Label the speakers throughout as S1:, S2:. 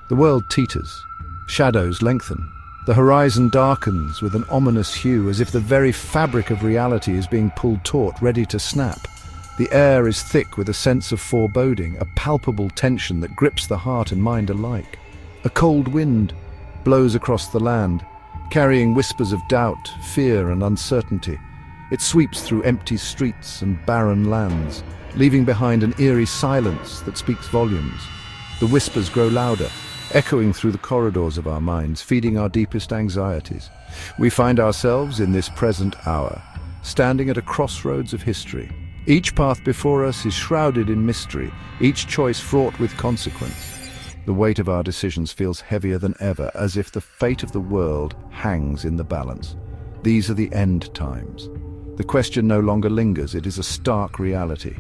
S1: The world teeters. Shadows lengthen. The horizon darkens with an ominous hue, as if the very fabric of reality is being pulled taut, ready to snap. The air is thick with a sense of foreboding, a palpable tension that grips the heart and mind alike. A cold wind blows across the land, carrying whispers of doubt, fear, and uncertainty. It sweeps through empty streets and barren lands, leaving behind an eerie silence that speaks volumes. The whispers grow louder, echoing through the corridors of our minds, feeding our deepest anxieties. We find ourselves in this present hour, standing at a crossroads of history. Each path before us is shrouded in mystery, each choice fraught with consequence. The weight of our decisions feels heavier than ever, as if the fate of the world hangs in the balance. These are the end times. The question no longer lingers, it is a stark reality.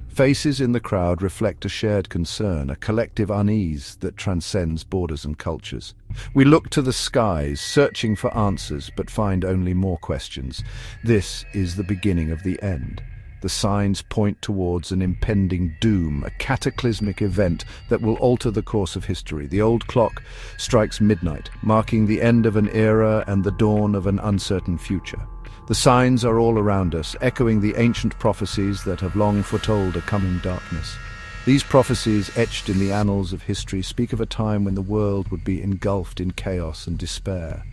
S1: Faces in the crowd reflect a shared concern, a collective unease that transcends borders and cultures. We look to the skies, searching for answers, but find only more questions. This is the beginning of the end. The signs point towards an impending doom, a cataclysmic event that will alter the course of history. The old clock strikes midnight, marking the end of an era and the dawn of an uncertain future. The signs are all around us, echoing the ancient prophecies that have long foretold a coming darkness. These prophecies, etched in the annals of history, speak of a time when the world would be engulfed in chaos and despair.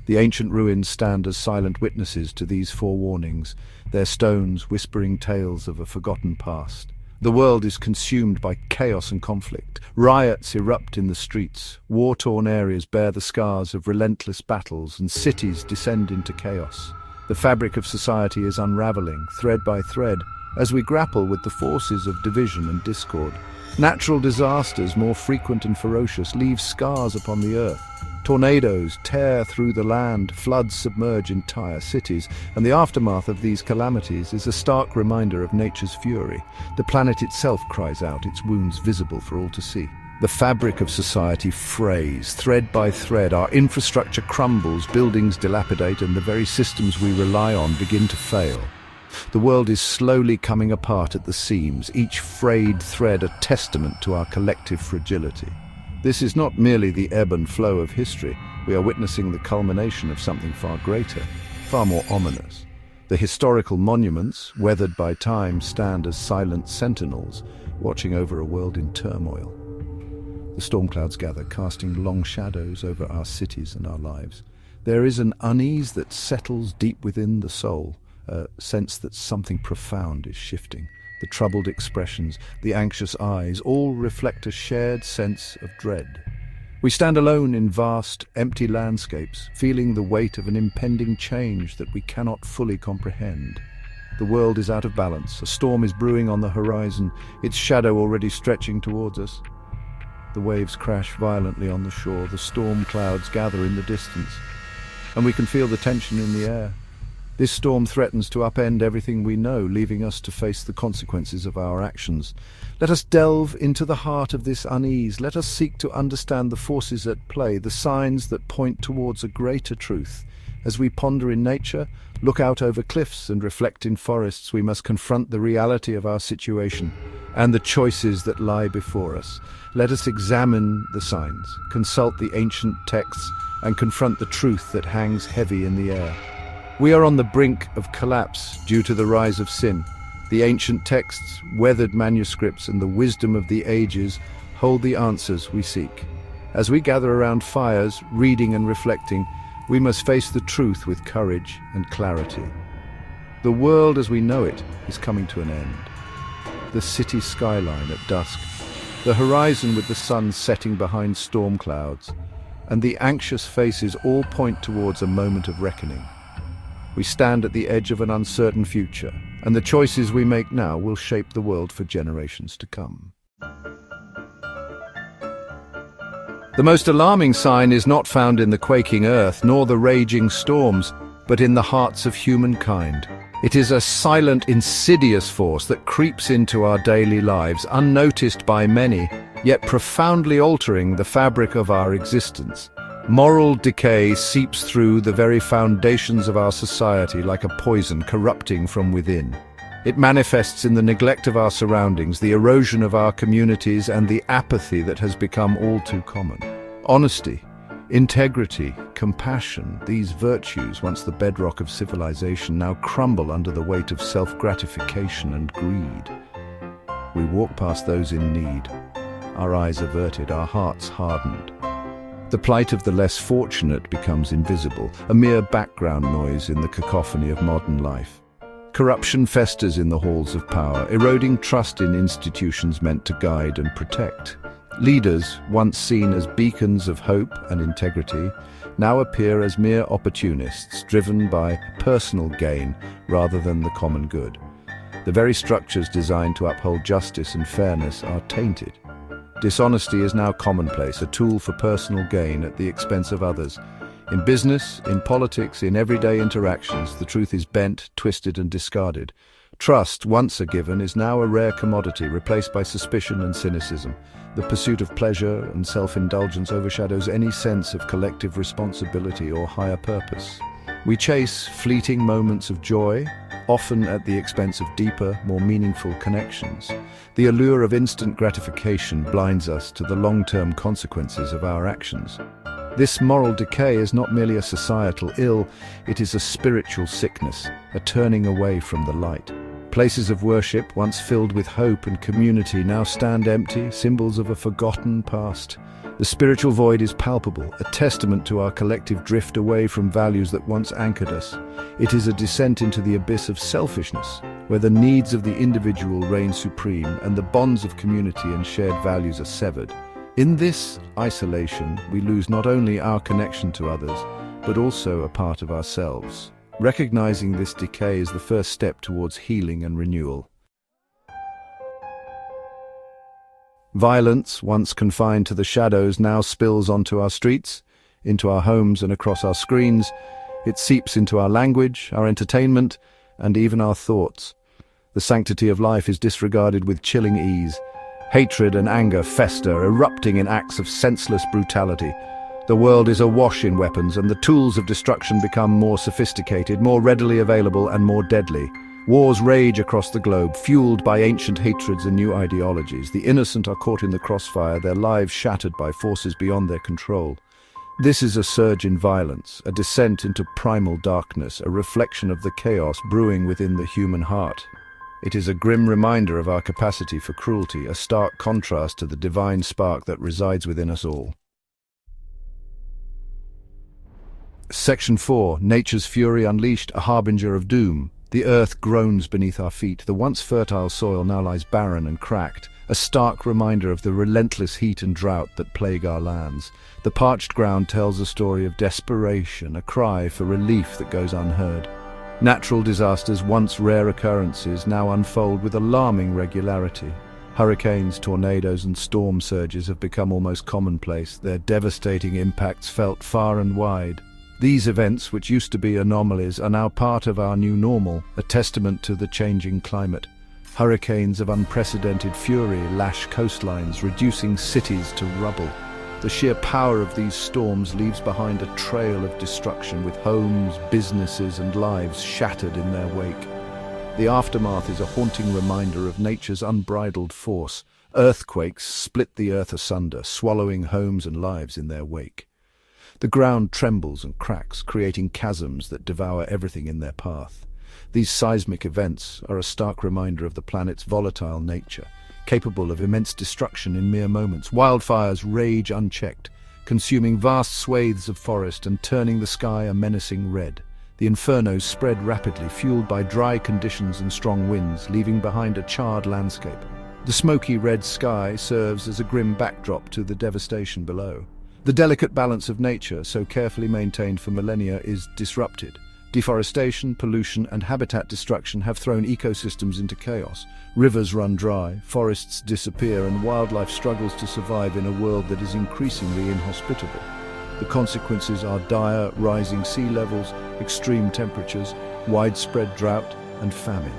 S1: The ancient ruins stand as silent witnesses to these forewarnings, their stones whispering tales of a forgotten past. The world is consumed by chaos and conflict. Riots erupt in the streets. War-torn areas bear the scars of relentless battles, and cities descend into chaos. The fabric of society is unraveling, thread by thread, as we grapple with the forces of division and discord. Natural disasters, more frequent and ferocious, leave scars upon the earth. Tornadoes tear through the land, floods submerge entire cities, and the aftermath of these calamities is a stark reminder of nature's fury. The planet itself cries out, its wounds visible for all to see. The fabric of society frays, thread by thread. Our infrastructure crumbles, buildings dilapidate, and the very systems we rely on begin to fail. The world is slowly coming apart at the seams, each frayed thread a testament to our collective fragility. This is not merely the ebb and flow of history. We are witnessing the culmination of something far greater, far more ominous. The historical monuments, weathered by time, stand as silent sentinels, watching over a world in turmoil. The storm clouds gather, casting long shadows over our cities and our lives. There is an unease that settles deep within the soul, a sense that something profound is shifting. The troubled expressions, the anxious eyes, all reflect a shared sense of dread. We stand alone in vast, empty landscapes, feeling the weight of an impending change that we cannot fully comprehend. The world is out of balance. A storm is brewing on the horizon, its shadow already stretching towards us. The waves crash violently on the shore, the storm clouds gather in the distance, and we can feel the tension in the air. This storm threatens to upend everything we know, leaving us to face the consequences of our actions. Let us delve into the heart of this unease. Let us seek to understand the forces at play, the signs that point towards a greater truth. As we ponder in nature, look out over cliffs, and reflect in forests, we must confront the reality of our situation and the choices that lie before us. Let us examine the signs, consult the ancient texts, and confront the truth that hangs heavy in the air. We are on the brink of collapse due to the rise of sin. The ancient texts, weathered manuscripts, and the wisdom of the ages hold the answers we seek. As we gather around fires, reading and reflecting, we must face the truth with courage and clarity. The world as we know it is coming to an end. The city skyline at dusk, the horizon with the sun setting behind storm clouds, and the anxious faces all point towards a moment of reckoning. We stand at the edge of an uncertain future, and the choices we make now will shape the world for generations to come. The most alarming sign is not found in the quaking earth, nor the raging storms, but in the hearts of humankind. It is a silent, insidious force that creeps into our daily lives, unnoticed by many, yet profoundly altering the fabric of our existence. Moral decay seeps through the very foundations of our society like a poison corrupting from within. It manifests in the neglect of our surroundings, the erosion of our communities, and the apathy that has become all too common. Honesty, integrity, compassion, these virtues, once the bedrock of civilization, now crumble under the weight of self-gratification and greed. We walk past those in need, our eyes averted, our hearts hardened. The plight of the less fortunate becomes invisible, a mere background noise in the cacophony of modern life. Corruption festers in the halls of power, eroding trust in institutions meant to guide and protect. Leaders, once seen as beacons of hope and integrity, now appear as mere opportunists, driven by personal gain rather than the common good. The very structures designed to uphold justice and fairness are tainted. Dishonesty is now commonplace, a tool for personal gain at the expense of others. In business, in politics, in everyday interactions, the truth is bent, twisted, and discarded. Trust, once a given, is now a rare commodity, replaced by suspicion and cynicism. The pursuit of pleasure and self-indulgence overshadows any sense of collective responsibility or higher purpose. We chase fleeting moments of joy, often at the expense of deeper, more meaningful connections. The allure of instant gratification blinds us to the long-term consequences of our actions. This moral decay is not merely a societal ill, it is a spiritual sickness, a turning away from the light. Places of worship, once filled with hope and community, now stand empty, symbols of a forgotten past. The spiritual void is palpable, a testament to our collective drift away from values that once anchored us. It is a descent into the abyss of selfishness, where the needs of the individual reign supreme and the bonds of community and shared values are severed. In this isolation, we lose not only our connection to others, but also a part of ourselves. Recognizing this decay is the first step towards healing and renewal. Violence, once confined to the shadows, now spills onto our streets, into our homes and across our screens. It seeps into our language, our entertainment, and even our thoughts. The sanctity of life is disregarded with chilling ease. Hatred and anger fester, erupting in acts of senseless brutality. The world is awash in weapons, and the tools of destruction become more sophisticated, more readily available, and more deadly. Wars rage across the globe, fueled by ancient hatreds and new ideologies. The innocent are caught in the crossfire, their lives shattered by forces beyond their control. This is a surge in violence, a descent into primal darkness, a reflection of the chaos brewing within the human heart. It is a grim reminder of our capacity for cruelty, a stark contrast to the divine spark that resides within us all. Section 4. Nature's fury unleashed, a harbinger of doom. The earth groans beneath our feet. The once fertile soil now lies barren and cracked, a stark reminder of the relentless heat and drought that plague our lands. The parched ground tells a story of desperation, a cry for relief that goes unheard. Natural disasters, once rare occurrences, now unfold with alarming regularity. Hurricanes, tornadoes, and storm surges have become almost commonplace, their devastating impacts felt far and wide. These events, which used to be anomalies, are now part of our new normal, a testament to the changing climate. Hurricanes of unprecedented fury lash coastlines, reducing cities to rubble. The sheer power of these storms leaves behind a trail of destruction, with homes, businesses, and lives shattered in their wake. The aftermath is a haunting reminder of nature's unbridled force. Earthquakes split the earth asunder, swallowing homes and lives in their wake. The ground trembles and cracks, creating chasms that devour everything in their path. These seismic events are a stark reminder of the planet's volatile nature, capable of immense destruction in mere moments. Wildfires rage unchecked, consuming vast swathes of forest and turning the sky a menacing red. The infernos spread rapidly, fueled by dry conditions and strong winds, leaving behind a charred landscape. The smoky red sky serves as a grim backdrop to the devastation below. The delicate balance of nature, so carefully maintained for millennia, is disrupted. Deforestation, pollution, and habitat destruction have thrown ecosystems into chaos. Rivers run dry, forests disappear, and wildlife struggles to survive in a world that is increasingly inhospitable. The consequences are dire: rising sea levels, extreme temperatures, widespread drought, and famine.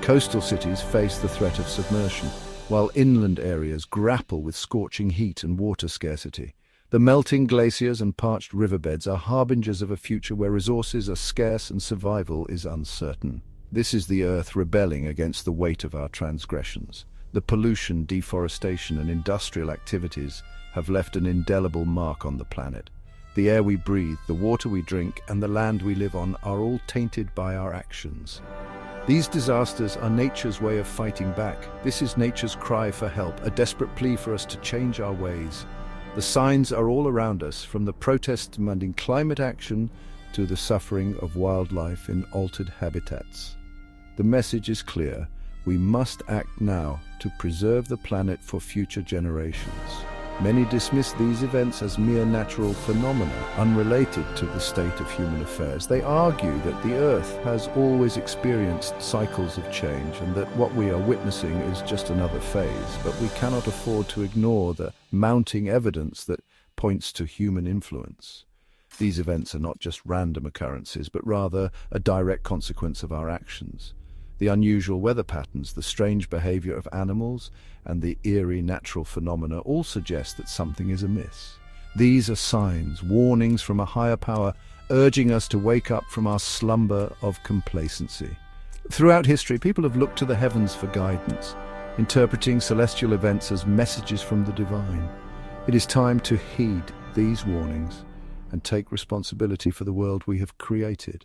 S1: Coastal cities face the threat of submersion, while inland areas grapple with scorching heat and water scarcity. The melting glaciers and parched riverbeds are harbingers of a future where resources are scarce and survival is uncertain. This is the earth rebelling against the weight of our transgressions. The pollution, deforestation, and industrial activities have left an indelible mark on the planet. The air we breathe, the water we drink, and the land we live on are all tainted by our actions. These disasters are nature's way of fighting back. This is nature's cry for help, a desperate plea for us to change our ways. The signs are all around us, from the protests demanding climate action to the suffering of wildlife in altered habitats. The message is clear. We must act now to preserve the planet for future generations. Many dismiss these events as mere natural phenomena, unrelated to the state of human affairs. They argue that the Earth has always experienced cycles of change and that what we are witnessing is just another phase. But we cannot afford to ignore the mounting evidence that points to human influence. These events are not just random occurrences, but rather a direct consequence of our actions. The unusual weather patterns, the strange behavior of animals, and the eerie natural phenomena all suggest that something is amiss. These are signs, warnings from a higher power, urging us to wake up from our slumber of complacency. Throughout history, people have looked to the heavens for guidance, interpreting celestial events as messages from the divine. It is time to heed these warnings and take responsibility for the world we have created.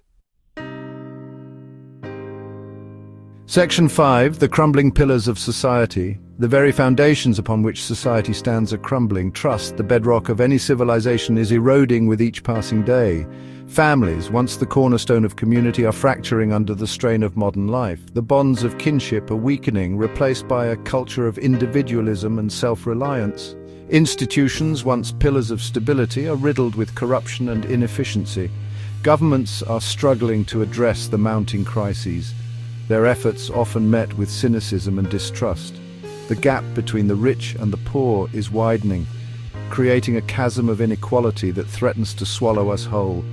S1: Section 5, the crumbling pillars of society. The very foundations upon which society stands are crumbling. Trust, the bedrock of any civilization, is eroding with each passing day. Families, once the cornerstone of community, are fracturing under the strain of modern life. The bonds of kinship are weakening, replaced by a culture of individualism and self-reliance. Institutions, once pillars of stability, are riddled with corruption and inefficiency. Governments are struggling to address the mounting crises, their efforts often met with cynicism and distrust. The gap between the rich and the poor is widening, creating a chasm of inequality that threatens to swallow us whole.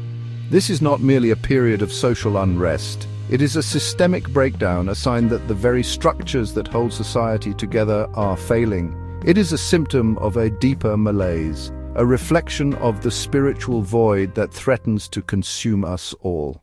S1: This is not merely a period of social unrest. It is a systemic breakdown, a sign that the very structures that hold society together are failing. It is a symptom of a deeper malaise, a reflection of the spiritual void that threatens to consume us all.